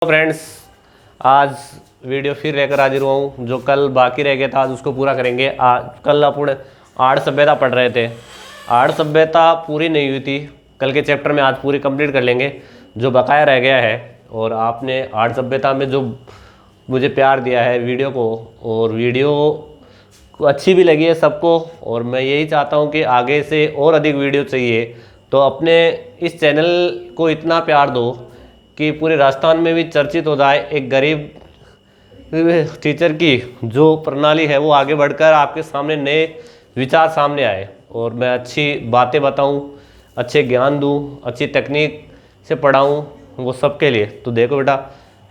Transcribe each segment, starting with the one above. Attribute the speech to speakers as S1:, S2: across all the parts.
S1: Friends, आज video फिर लेकर हाजिर हुआ हूँ। जो कल बाकी रह गया था आज उसको पूरा करेंगे। कल अपन आर्ट सभ्यता पढ़ रहे थे। आर्ट सभ्यता पूरी नहीं हुई थी, कल के चैप्टर में आज पूरी कंप्लीट कर लेंगे जो बकाया रह गया है। और आपने आर्ट सभ्यता में जो मुझे प्यार दिया है वीडियो को, और वीडियो को अच्छी भी लगी है सबको, और मैं यही चाहता हूँ कि आगे से और अधिक वीडियो चाहिए। तो अपने इस चैनल को इतना प्यार दो कि पूरे राजस्थान में भी चर्चित हो जाए। एक गरीब टीचर की जो प्रणाली है वो आगे बढ़कर आपके सामने नए विचार सामने आए, और मैं अच्छी बातें बताऊं, अच्छे ज्ञान दूं, अच्छी तकनीक से पढ़ाऊं, वो सबके लिए। तो देखो बेटा,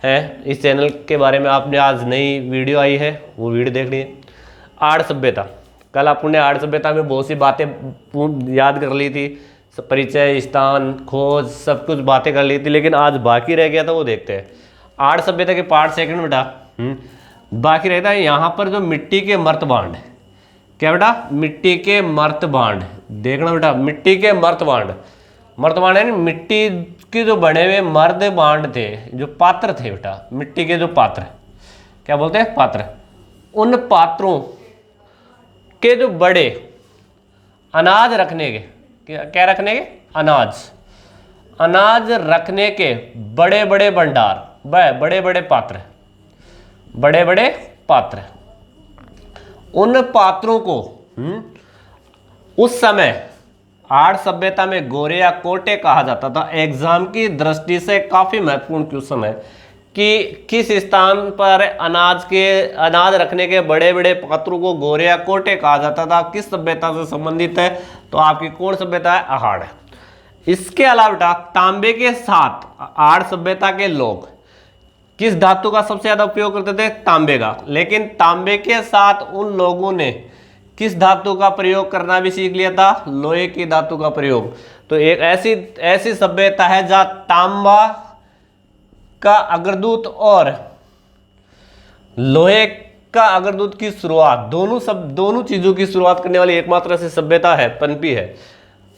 S1: है इस चैनल के बारे में आपने आज नई वीडियो आई है, वो वीडियो देख लीजिए। आर्ट सभ्यता, कल आपने आर्ट सभ्यता में बहुत सी बातें याद कर ली थी, परिचय, स्थान, खोज, सब कुछ बातें कर ली थी, लेकिन आज बाकी रह गया था, वो देखते हैं। आर्ट सभ्यता के पार्ट सेकंड बेटा बाकी रहता है। यहाँ पर जो मिट्टी के मर्तबांड, क्या बेटा, मिट्टी के मर्तबांड देखना बेटा, मिट्टी के मर्तबांड। मर्तबांड है मिट्टी के जो बने हुए मर्द बांड थे, जो पात्र थे बेटा, मिट्टी के जो पात्र, क्या बोलते हैं, पात्र। उन पात्रों के जो बड़े अनाज रखने के, क्या रखने के, अनाज रखने के बड़े बड़े भंडार, बड़े बड़े पात्र, बड़े बड़े पात्र, उन पात्रों को उस समय आर्ट सभ्यता में गोरे या कोटे कहा जाता था। एग्जाम की दृष्टि से काफी महत्वपूर्ण क्वेश्चन है कि किस स्थान पर अनाज रखने के बड़े बड़े पात्रों को गोरे या कोटे कहा जाता था, किस सभ्यता से संबंधित है, तो आपकी कौन सभ्यता है, अहाड़ है। इसके अलावा बेटा तांबे के साथ आर्ट सभ्यता के लोग किस धातु का सबसे ज्यादा उपयोग करते थे, तांबे का। लेकिन तांबे के साथ उन लोगों ने किस धातु का प्रयोग करना भी सीख लिया था, लोहे की धातु का प्रयोग। तो एक ऐसी सभ्यता है जहां तांबा का अग्रदूत और लोहे का अग्रदूत की शुरुआत, दोनों चीजों की शुरुआत करने वाली एकमात्र ऐसी सभ्यता है, पनपी है।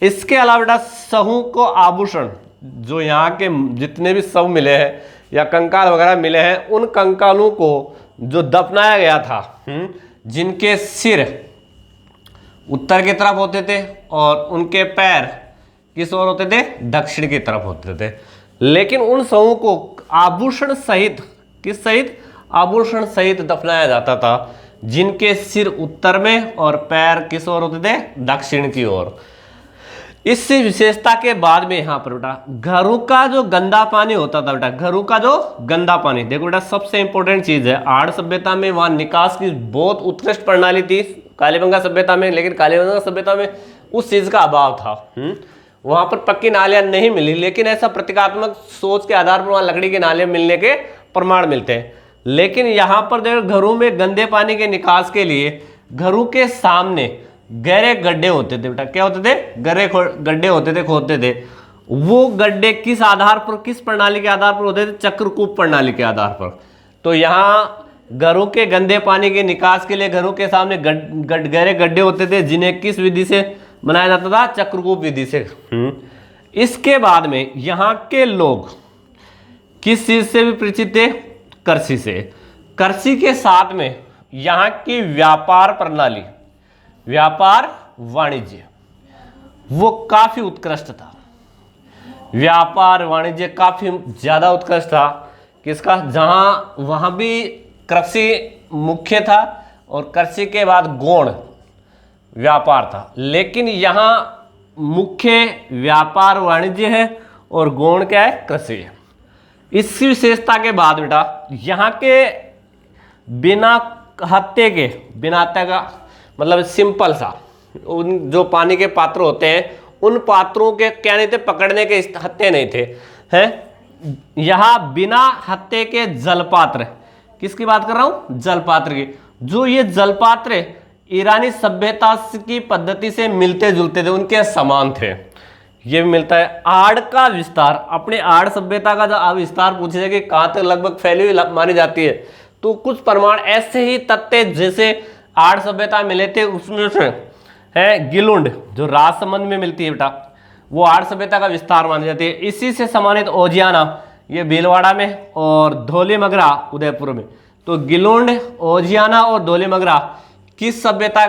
S1: इसके अलावा बेटा सहू को आभूषण, जो यहाँ के जितने भी शव मिले हैं या कंकाल वगैरह मिले हैं, उन कंकालों को जो दफनाया गया था, जिनके सिर उत्तर की तरफ होते थे और उनके पैर किस ओर होते थे, दक्षिण की तरफ होते थे। लेकिन उन शवों को आभूषण सहित, किस सहित, आभूषण सहित दफनाया जाता था, जिनके सिर उत्तर में और पैर किस ओर होते थे, दक्षिण की ओर। इस विशेषता के बाद में यहाँ पर बेटा घरों का जो गंदा पानी होता था, बेटा घरों का जो गंदा पानी, देखो बेटा सबसे इंपॉर्टेंट चीज है। आर्ट सभ्यता में वहां निकास की बहुत उत्कृष्ट प्रणाली थी, कालीबंगा सभ्यता में, लेकिन कालीबंगा सभ्यता में उस चीज का अभाव था। वहां पर पक्की नालियां नहीं मिली, लेकिन ऐसा प्रतीकात्मक सोच के आधार पर वहां लकड़ी के नाले मिलने के प्रमाण मिलते हैं। लेकिन यहाँ पर देखो घरों में गंदे पानी के निकास के लिए घरों के सामने गहरे गड्ढे होते थे बेटा, क्या होते थे, गहरे गड्ढे होते थे, खोदते थे। वो गड्ढे किस आधार पर, किस प्रणाली के आधार पर होते थे, चक्रकूप प्रणाली के आधार पर। तो यहाँ घरों के गंदे पानी के निकास के लिए घरों के सामने गहरे गड्ढे होते थे, जिन्हें किस विधि से बनाया जाता था, चक्रकूप विधि से। इसके बाद में यहाँ के लोग किस चीज से भी परिचित थे, कृषि से। कृषि के साथ में यहाँ की व्यापार प्रणाली, व्यापार वाणिज्य, वो काफी उत्कृष्ट था। व्यापार वाणिज्य काफी ज्यादा उत्कृष्ट था, किसका, जहां वहां भी कृषि मुख्य था और कृषि के बाद गौण व्यापार था। लेकिन यहां मुख्य व्यापार वाणिज्य है और गौण क्या है, कृषि है। इस विशेषता के बाद बेटा यहाँ के बिना हत्थे के, बिना हत्थे का मतलब सिंपल सा, उन जो पानी के पात्र होते हैं उन पात्रों के क्या नहीं थे, पकड़ने के हत्थे नहीं थे, हैं। यहाँ बिना हत्थे के जलपात्र, किसकी बात कर रहा हूं, जलपात्र की। जो ये जलपात्र ईरानी सभ्यता की पद्धति से मिलते जुलते थे, उनके समान थे। ये भी मिलता है। आड़ का विस्तार, अपने आड़ सभ्यता का जब विस्तार पूछे कि कहाँ तक लगभग फैली हुई मानी जाती है, तो कुछ प्रमाण ऐसे ही तथ्य जैसे आर्ट सभ्यता मिले थे उसमें से है गिलुंड, जो राजसमंद में मिलती है बेटा, वो आर्ट सभ्यता का विस्तार मानी जाती है। इसी से सम्मानित ओजियाना, ये भीलवाड़ा में, और धौलीमगरा उदयपुर में। तो गिलोंड, ओजियाना और धौलीमगरा किस सभ्यता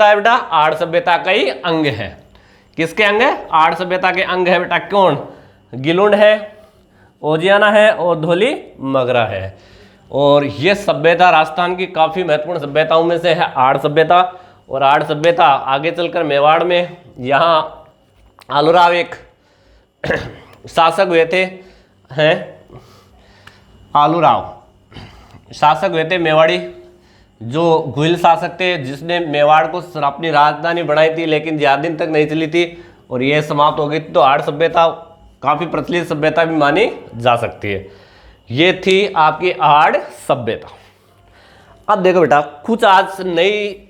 S1: है बेटा? आर्य सभ्यता का ही अंग है। किसके अंग है? आर्य सभ्यता के अंग है बेटा। कौन? गिलोंड है, ओजियाना है और धौलीमगरा है। और ये सभ्यता राजस्थान की काफी महत्वपूर्ण सभ्यताओं में से है आर्य सभ्यता। और आर्य सभ्यता आगे चलकर मेवाड़ में, यहाँ आलूराव एक शासक हुए थे, हैं आलूराव शासक हुए थे मेवाड़ी, जो घुइल शासक थे, जिसने मेवाड़ को अपनी राजधानी बनाई थी, लेकिन ज़्यादा दिन तक नहीं चली थी और ये समाप्त हो गई थी। तो आर्य सभ्यता काफ़ी प्रचलित सभ्यता भी मानी जा सकती है। ये थी आपकी आर्य सभ्यता। अब देखो बेटा, कुछ आज नई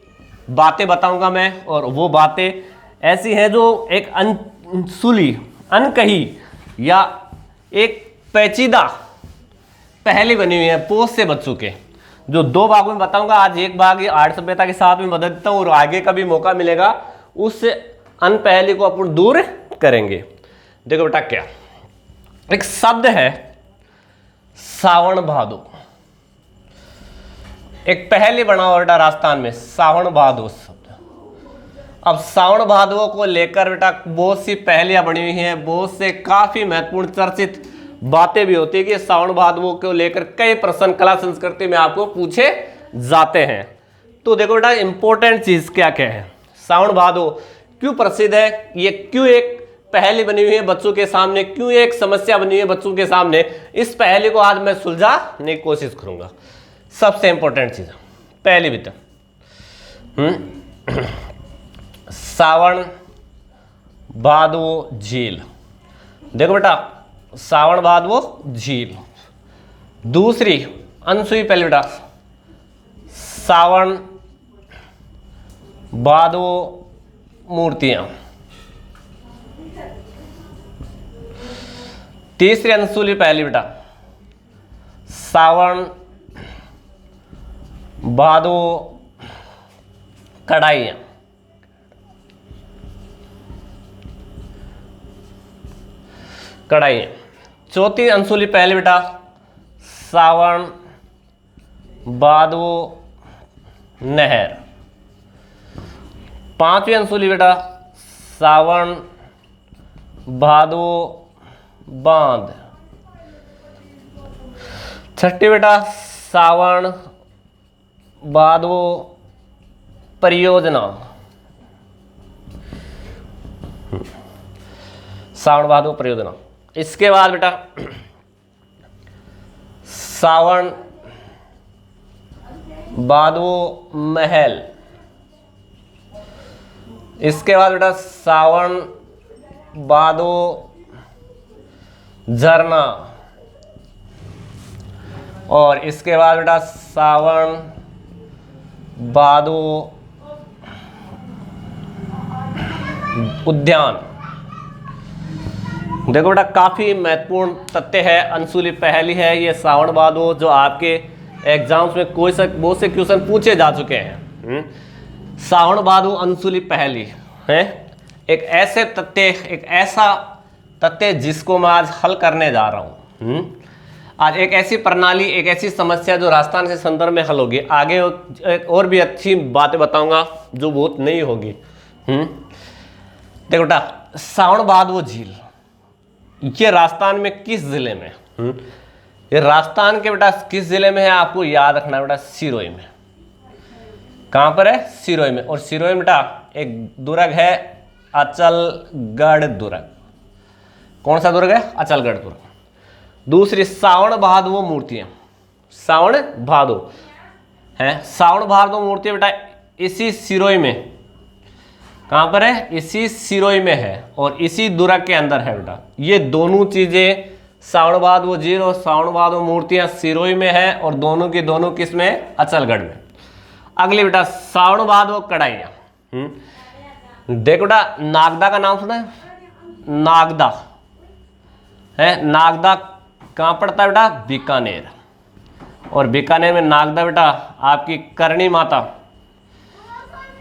S1: बातें बताऊंगा मैं, और वो बातें ऐसी हैं जो एक अनसुली, अनकही या एक पेचीदा पहली बनी हुई है, पोष से बच चुके, जो दो भागों में बताऊंगा। आज एक भाग आर्य सभ्यता के साथ में मदद देता हूं, और आगे का भी मौका मिलेगा उस अनपहली को अपन दूर करेंगे। देखो बेटा, क्या एक शब्द है सावन भादो, एक पहले बना हुआ बेटा राजस्थान में, सावन भादो शब्द। अब सावन भादो को लेकर बेटा बहुत सी पहलियां बनी हुई हैं, बहुत से काफी महत्वपूर्ण चर्चित बातें भी होती है कि सावन भादवों को लेकर कई प्रश्न कला संस्कृति में आपको पूछे जाते हैं। तो देखो बेटा, इंपॉर्टेंट चीज क्या क्या है। सावन भादो क्यों प्रसिद्ध है, ये क्यों एक पहेली बनी हुई है बच्चों के सामने, क्यों एक समस्या बनी हुई है बच्चों के सामने, इस पहेली को आज मैं सुलझाने की कोशिश करूंगा। सबसे इंपॉर्टेंट चीज पहली भी तो सावन भादवो झील। देखो बेटा, सावन भादवो झील। दूसरी अनसुई पहले बेटा, सावन भादवो मूर्तियां। तीसरी अनसुली पहली बेटा, सावन भादवो कढ़ाइयां। कढ़ाइयां। चौथी अनसुली पहले बेटा, सावन भादवो नहर। पांचवी अनसुली बेटा, सावन भादवो बांध। छठी बेटा, सावन भादवो परियोजना। सावन भादवो परियोजना। इसके बाद बेटा सावन भादवो महल। इसके बाद बेटा सावन भादवो झरना। और इसके बाद बेटा सावन भादवो उद्यान। देखो बेटा, काफ़ी महत्वपूर्ण तथ्य है, अनसुली पहेली है ये सावन भादवो, जो आपके एग्जाम्स में बहुत से क्वेश्चन पूछे जा चुके हैं। सावन भादवो अनसुली पहेली है एक ऐसे तथ्य, एक ऐसा तथ्य जिसको मैं आज हल करने जा रहा हूँ। आज एक ऐसी प्रणाली, एक ऐसी समस्या जो राजस्थान के संदर्भ में हल होगी। आगे और भी अच्छी बातें बताऊंगा जो बहुत नई होगी। देखो बेटा, सावन भादवो झील ये राजस्थान में किस जिले में? ये राजस्थान के बेटा किस जिले में है आपको याद रखना बेटा, सिरोही में। कहां पर है? सिरोही में। और सिरोही में बेटा एक दुर्ग है अचलगढ़ दुर्ग। कौन सा दुर्ग है? अचलगढ़ दुर्ग। दूसरी सावन भादवो मूर्तियां। सावन भादो है, सावन भादवो मूर्तियां बेटा इसी सिरोही में। कहां पर है? इसी सिरोही में है और इसी दुर्ग के अंदर है बेटा। ये दोनों चीजें, सावन भादवो झील और सावन भादवो मूर्तियां सिरोही में है और दोनों की दोनों किस में? अचलगढ़ में। अगली बेटा सावन भादवो कढ़ाइयां। देखो बेटा, नागदा का नाम सुना है? नागदा है, नागदा कहां पड़ता है बेटा? बीकानेर। और बीकानेर में नागदा बेटा आपकी करणी माता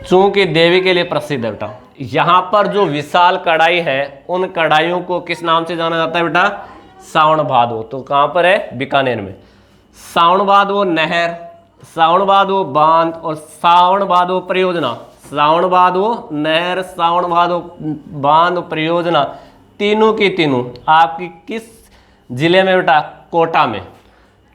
S1: चूंकि देवी के लिए प्रसिद्ध है बेटा। यहां पर जो विशाल कढ़ाई है, उन कढ़ाइयों को किस नाम से जाना जाता है बेटा? सावन भादो, तो कहाँ पर है? बीकानेर में। सावन भादो नहर, सावन भादो बांध और सावन भादो परियोजना। सावन भादो नहर, सावन भादो बांध परियोजना, तीनों की तीनों आपकी किस जिले में बेटा? कोटा में।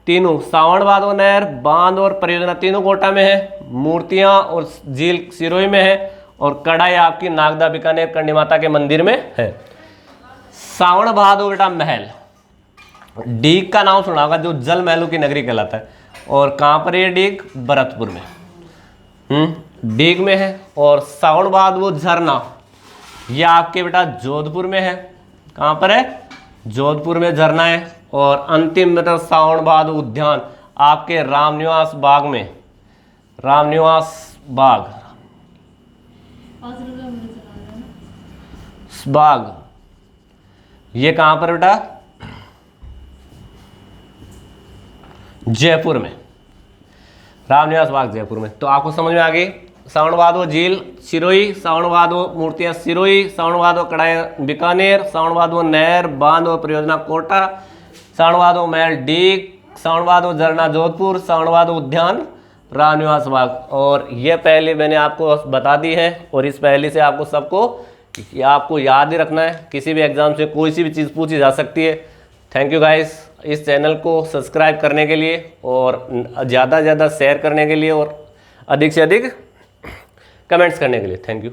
S1: तीनों सावन भादो नहर, बांध और परियोजना तीनों कोटा में है। मूर्तियां और झील सिरोही में है और कड़ाई आपकी नागदा बीकानेर करणी माता के मंदिर में है। सावन भादो बेटा महल, डीग का नाम सुना होगा, जो जल महलों की नगरी कहलाता है। और कहाँ पर ये डीग? भरतपुर में, डीग में है। और सावन भादो झरना, ये आपके बेटा जोधपुर में है। कहाँ पर है? जोधपुर में झरना है। और अंतिम बेटा सावन भादो उद्यान आपके रामनिवास बाग में, रामनिवास बाग, बाग ये कहाँ पर बेटा? जयपुर में, रामनिवास बाग जयपुर में। तो आपको समझ में आ गई। सावन भादो झील सिरोही, सावन भादो मूर्तियां सिरोही, सावन भादो कड़ाई बीकानेर, सावन भादो नहर, बांध और परियोजना कोटा, सावन भादो महल डीग, सावन भादो झरना जोधपुर, सावन भादो उद्यान रामनिवास बाग। और ये पहले मैंने आपको बता दी है और इस पहले से आपको सबको आपको याद ही रखना है। किसी भी एग्जाम से कोई सी भी चीज़ पूछी जा सकती है। थैंक यू गाइस, इस चैनल को सब्सक्राइब करने के लिए और ज़्यादा से ज़्यादा शेयर करने के लिए और अधिक से अधिक कमेंट्स करने के लिए। Thank you.